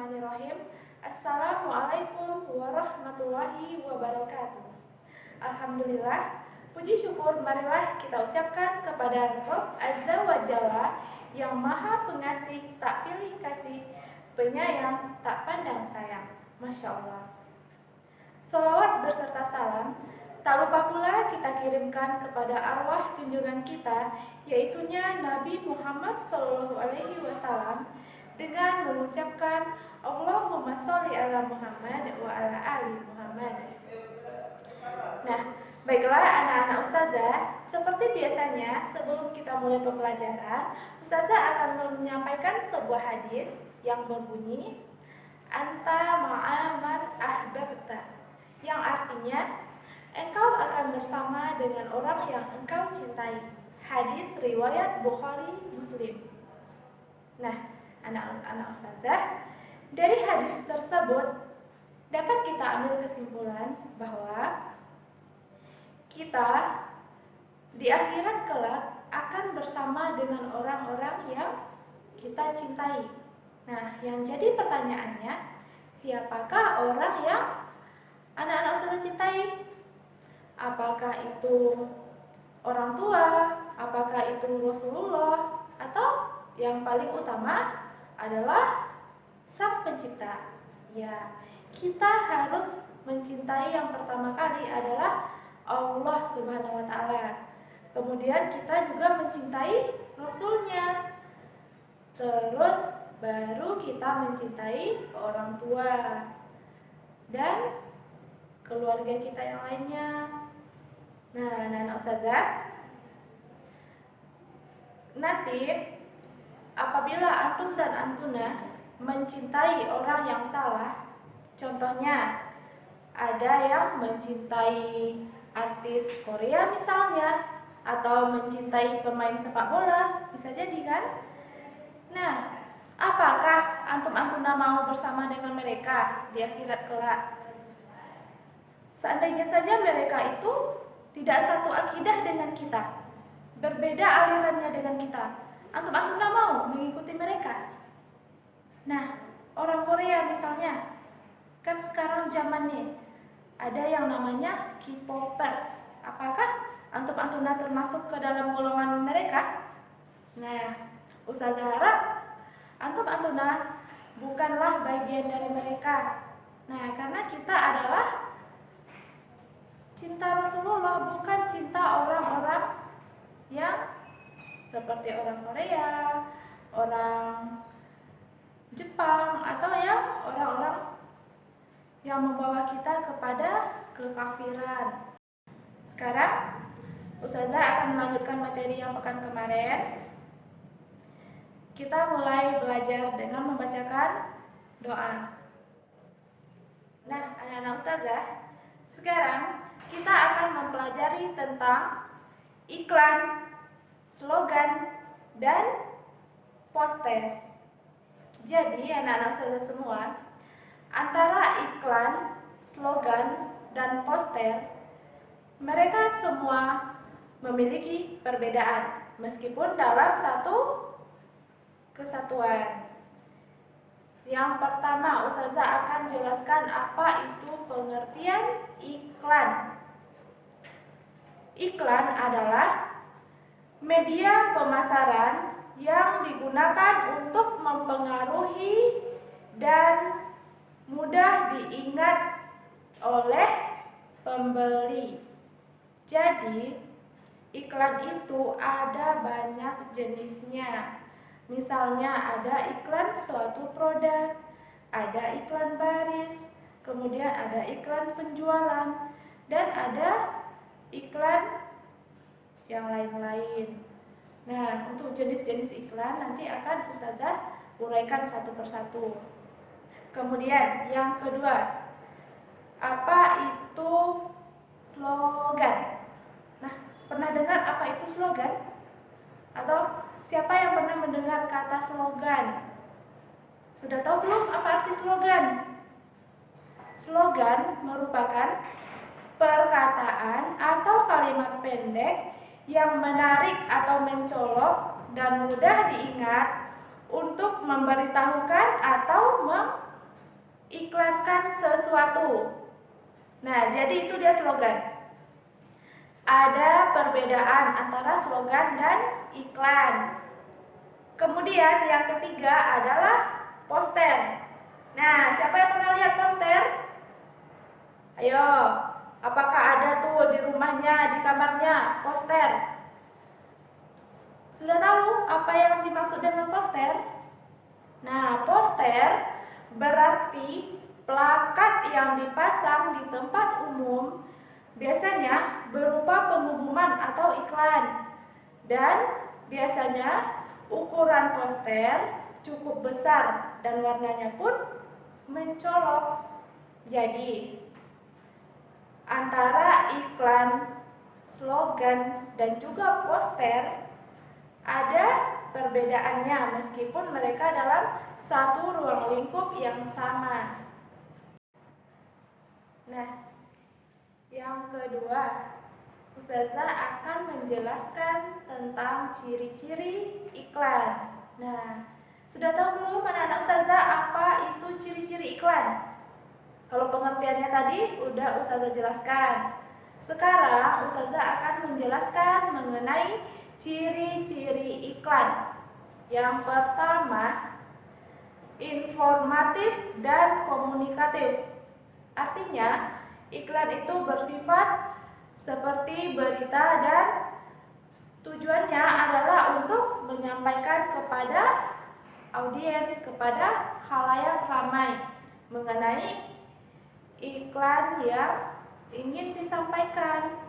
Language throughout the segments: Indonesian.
Bismillahirrahmanirrahim. Assalamualaikum warahmatullahi wabarakatuh. Alhamdulillah, puji syukur marilah kita ucapkan kepada Rabb Azza wa Jalla yang maha pengasih, tak pilih kasih, penyayang, tak pandang sayang. Masya Allah. Salawat beserta salam tak lupa pula kita kirimkan kepada arwah junjungan kita, yaitunya Nabi Muhammad SAW, dengan mengucapkan Allahumma sholli ala Muhammad wa ala ali Muhammad. Nah, baiklah anak-anak ustazah, seperti biasanya sebelum kita mulai pembelajaran, ustazah akan menyampaikan sebuah hadis yang berbunyi anta ma'aman ahbabta, yang artinya engkau akan bersama dengan orang yang engkau cintai. Hadis riwayat Bukhari Muslim. Nah, anak-anak ustazah, dari hadis tersebut dapat kita ambil kesimpulan bahwa kita di akhirat kelak akan bersama dengan orang-orang yang kita cintai. Nah, yang jadi pertanyaannya, siapakah orang yang anak-anak ustazah cintai? Apakah itu orang tua? Apakah itu Rasulullah? Atau yang paling utama adalah Sang Pencipta? Ya, kita harus mencintai yang pertama kali adalah Allah Subhanahu wa Ta'ala. Kemudian kita juga mencintai Rasulnya. Terus baru kita mencintai orang tua dan keluarga kita yang lainnya. Nah, anak-anak ustazah, nanti apabila antum dan antuna mencintai orang yang salah, contohnya ada yang mencintai artis Korea misalnya, atau mencintai pemain sepak bola, bisa jadi kan? Nah, apakah antum-antuna mau bersama dengan mereka di akhirat kelak? Seandainya saja mereka itu tidak satu akidah dengan kita, berbeda alirannya dengan kita, antum-antuna mau mengikuti mereka? Nah, orang Korea misalnya, kan sekarang zamannya ada yang namanya K-popers. Apakah antum-antuna termasuk ke dalam golongan mereka? Nah, ustazah harap antum-antuna bukanlah bagian dari mereka. Nah, karena kita adalah cinta Rasulullah, bukan cinta orang-orang yang seperti orang Korea, orang Jepang, atau yang orang-orang yang membawa kita kepada kekafiran. Sekarang ustazah akan melanjutkan materi yang pekan kemarin. Kita mulai belajar dengan membacakan doa. Nah, anak-anak ustazah, sekarang kita akan mempelajari tentang iklan, slogan, dan poster. Jadi, anak-anak ustazah semua, antara iklan, slogan, dan poster, mereka semua memiliki perbedaan, meskipun dalam satu kesatuan. Yang pertama, ustazah akan jelaskan apa itu pengertian iklan. Iklan adalah media pemasaran yang digunakan untuk mempengaruhi dan mudah diingat oleh pembeli. Jadi, iklan itu ada banyak jenisnya. Misalnya ada iklan suatu produk, ada iklan baris, kemudian ada iklan penjualan, dan ada iklan yang lain-lain. Nah, untuk jenis-jenis iklan nanti akan ustazah uraikan satu persatu. Kemudian yang kedua, apa itu slogan? Nah, pernah dengar apa itu slogan? Atau siapa yang pernah mendengar kata slogan? Sudah tahu belum apa arti slogan? Slogan merupakan perkataan atau kalimat pendek yang menarik atau mencolok dan mudah diingat untuk memberitahukan atau iklankan sesuatu. Nah, jadi itu dia slogan. Ada perbedaan antara slogan dan iklan. Kemudian yang ketiga adalah poster. Nah, siapa yang pernah lihat poster? Ayo, apakah ada tuh di rumahnya, di kamarnya, poster? Sudah tahu apa yang dimaksud dengan poster? Nah, poster berarti plakat yang dipasang di tempat umum, biasanya berupa pengumuman atau iklan. Dan biasanya ukuran poster cukup besar dan warnanya pun mencolok. Jadi, antara iklan, slogan, dan juga poster ada perbedaannya meskipun mereka dalam satu ruang lingkup yang sama. Nah, yang kedua, Ustazah akan menjelaskan tentang ciri-ciri iklan. Nah, sudah tahu belum anak-anak Ustazah apa itu ciri-ciri iklan? Kalau pengertiannya tadi udah Ustazah jelaskan. Sekarang Ustazah akan menjelaskan mengenai ciri-ciri iklan. Yang pertama, informatif dan komunikatif. Artinya, iklan itu bersifat seperti berita dan tujuannya adalah untuk menyampaikan kepada audiens, kepada khalayak ramai mengenai iklan yang ingin disampaikan.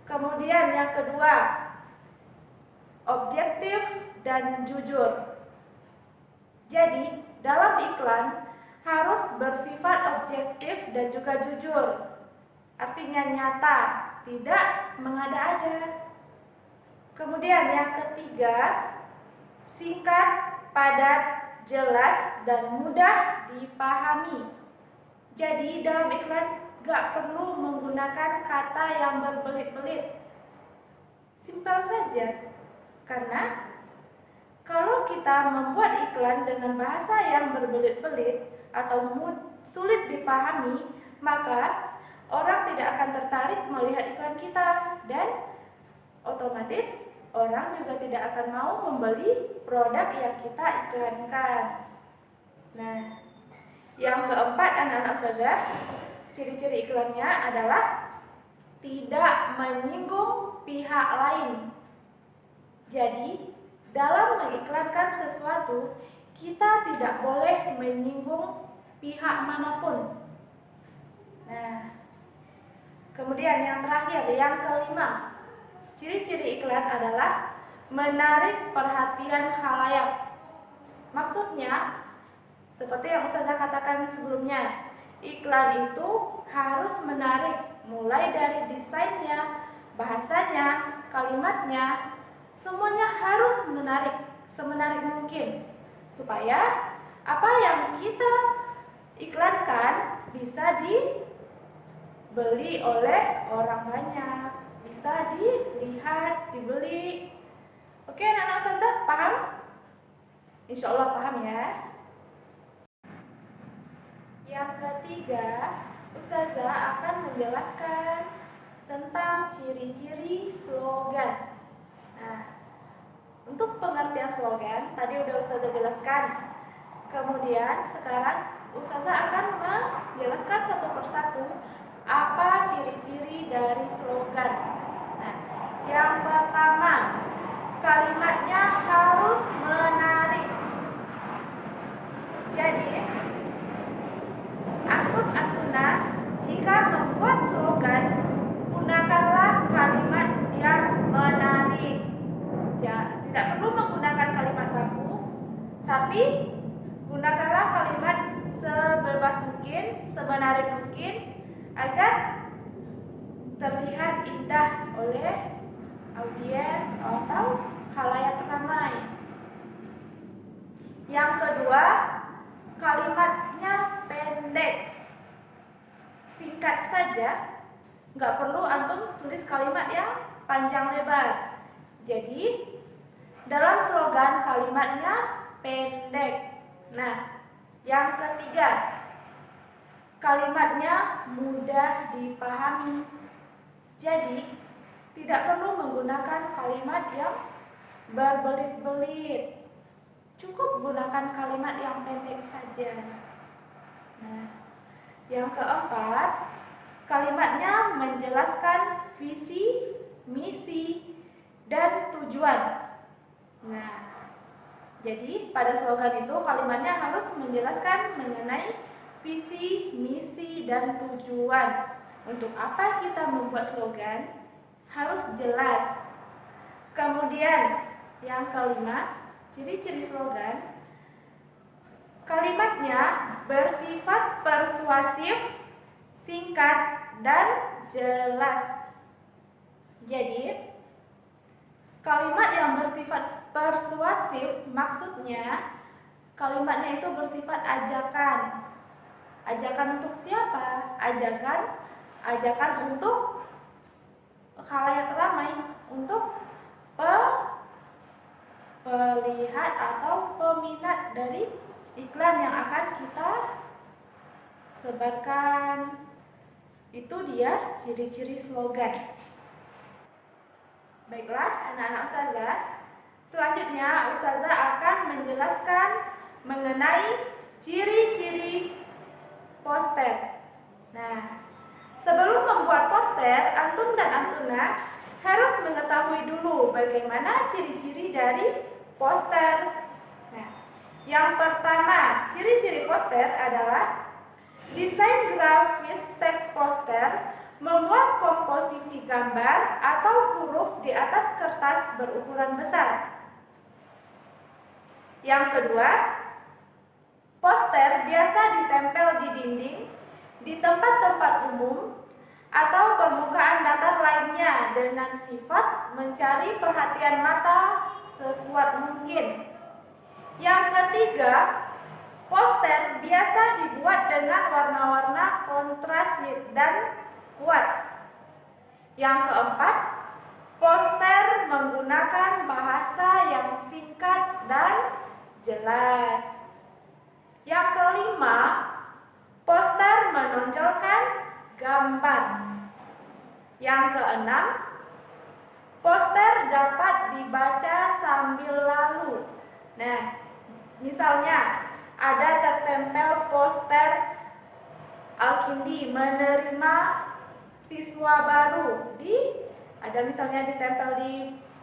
Kemudian yang kedua, objektif dan jujur. Jadi, dalam iklan harus bersifat objektif dan juga jujur. Artinya nyata, tidak mengada-ada. Kemudian yang ketiga, singkat, padat, jelas, dan mudah dipahami. Jadi dalam iklan gak perlu menggunakan kata yang berbelit-belit. Simpel saja. Karena kalau kita membuat iklan dengan bahasa yang berbelit-belit atau sulit dipahami, maka orang tidak akan tertarik melihat iklan kita dan otomatis orang juga tidak akan mau membeli produk yang kita iklankan. Nah, yang keempat anak-anak Ustazah, ciri-ciri iklannya adalah tidak menyinggung pihak lain. Jadi, dalam mengiklankan sesuatu, kita tidak boleh menyinggung pihak manapun. Nah, kemudian yang terakhir, yang kelima, ciri-ciri iklan adalah menarik perhatian khalayak. Maksudnya, seperti yang Ustazah katakan sebelumnya, iklan itu harus menarik, mulai dari desainnya, bahasanya, kalimatnya, semuanya harus menarik, semenarik mungkin, supaya apa yang kita iklankan bisa dibeli oleh orang banyak, bisa dilihat, dibeli. Oke anak-anak Ustazah, paham? Insya Allah paham ya. Yang ketiga, Ustazah akan menjelaskan tentang ciri-ciri slogan. Nah, untuk pengertian slogan tadi udah Ustazah jelaskan. Kemudian sekarang Ustazah akan menjelaskan satu persatu apa ciri-ciri dari slogan. Nah, yang pertama, kalimatnya harus menarik. Jadi, antuna jika membuat slogan, gunakanlah kalimat yang menarik. Ya, tidak perlu menggunakan kalimat baku, tapi gunakanlah kalimat sebebas mungkin, semenarik mungkin agar terlihat indah oleh audiens atau khalayak ramai. Yang kedua, kalimatnya pendek, singkat saja, nggak perlu antum tulis kalimat yang panjang lebar. Jadi dalam slogan kalimatnya pendek. Nah, yang ketiga, kalimatnya mudah dipahami. Jadi, tidak perlu menggunakan kalimat yang berbelit-belit. Cukup gunakan kalimat yang pendek saja. Nah, yang keempat, kalimatnya menjelaskan visi, misi, dan tujuan. Nah, jadi pada slogan itu kalimatnya harus menjelaskan mengenai visi, misi, dan tujuan. Untuk apa kita membuat slogan? Harus jelas. Kemudian yang kelima, ciri-ciri slogan. Kalimatnya bersifat persuasif, singkat, dan jelas. Jadi, kalimat yang bersifat persuasif maksudnya kalimatnya itu bersifat ajakan. Ajakan untuk siapa? Ajakan untuk khalayak ramai, untuk pelihat atau peminat dari iklan yang akan kita sebarkan. Itu dia ciri-ciri slogan. Baiklah, anak-anak ustazah, selanjutnya ustazah akan menjelaskan mengenai ciri-ciri poster. Nah, sebelum membuat poster, antum dan antuna harus mengetahui dulu bagaimana ciri-ciri dari poster. Nah, yang pertama, ciri-ciri poster adalah desain grafis teks poster, membuat komposisi gambar atau huruf di atas kertas berukuran besar. Yang kedua, poster biasa ditempel di dinding, di tempat-tempat umum, atau permukaan datar lainnya dengan sifat mencari perhatian mata sekuat mungkin. Yang ketiga, poster biasa dibuat dengan warna-warna kontras dan kuat. Yang keempat, poster menggunakan bahasa yang singkat dan jelas. Yang kelima, poster menonjolkan gambar. Yang keenam, poster dapat dibaca sambil lalu. Nah, misalnya ada tertempel poster Al-Kindi menerima siswa baru, ada misalnya ditempel di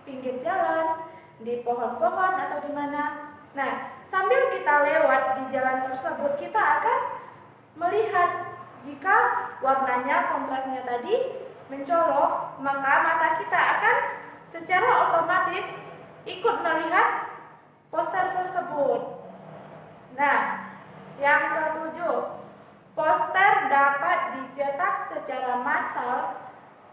pinggir jalan, di pohon-pohon atau di mana. Nah, sambil kita lewat di jalan tersebut, kita akan melihat jika warnanya kontrasnya tadi mencolok, maka mata kita akan secara otomatis ikut melihat poster tersebut. Nah, yang ketujuh, poster dapat dicetak secara massal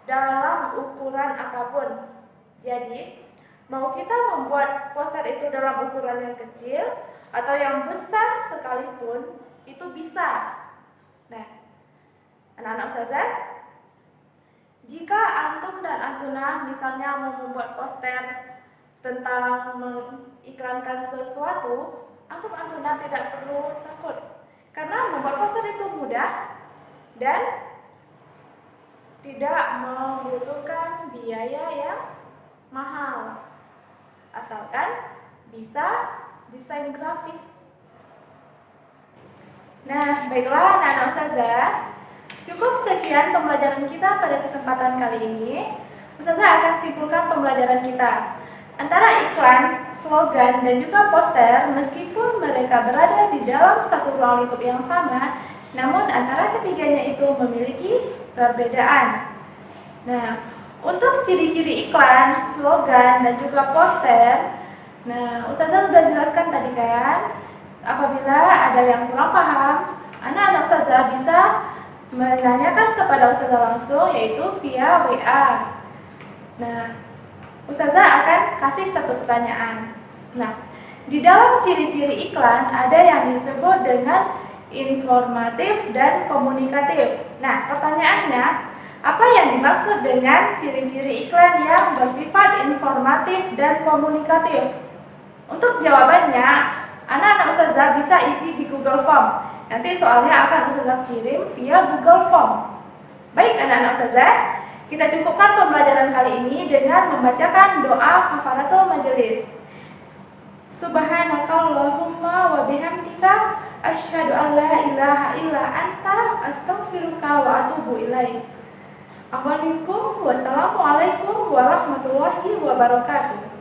dalam ukuran apapun. Jadi, mau kita membuat poster itu dalam ukuran yang kecil atau yang besar sekalipun, itu bisa. Nah, anak-anak ustazah, jika antum dan antuna misalnya mau membuat poster tentang mengiklankan sesuatu, antum antuna tidak perlu takut, karena membuat poster itu mudah dan tidak membutuhkan biaya yang mahal, asalkan bisa desain grafis. Nah, baiklah anak-anak ustazah, cukup sekian pembelajaran kita pada kesempatan kali ini. Ustazah akan simpulkan pembelajaran kita. Antara iklan, slogan, dan juga poster, meskipun mereka berada di dalam satu ruang lingkup yang sama, namun antara ketiganya itu memiliki perbedaan. Nah, untuk ciri-ciri iklan, slogan, dan juga poster, nah, ustazah sudah jelaskan tadi kan. Apabila ada yang kurang paham, anak-anak ustazah bisa menanyakan kepada ustazah langsung, yaitu via WA. Nah, ustazah akan kasih satu pertanyaan. Nah, di dalam ciri-ciri iklan ada yang disebut dengan informatif dan komunikatif. Nah, pertanyaannya, apa yang dimaksud dengan ciri-ciri iklan yang bersifat informatif dan komunikatif? Untuk jawabannya, anak-anak ustazah bisa isi di Google Form. Nanti soalnya akan Ustazah kirim via Google Form. Baik anak-anak Ustazah, kita cukupkan pembelajaran kali ini dengan membacakan doa kafaratul majelis. Subhanakallahumma wa bihamdika asyhadu an la ilaha illa anta astaghfiruka wa atubu ilaik. Wassalamualaikum warahmatullahi wabarakatuh.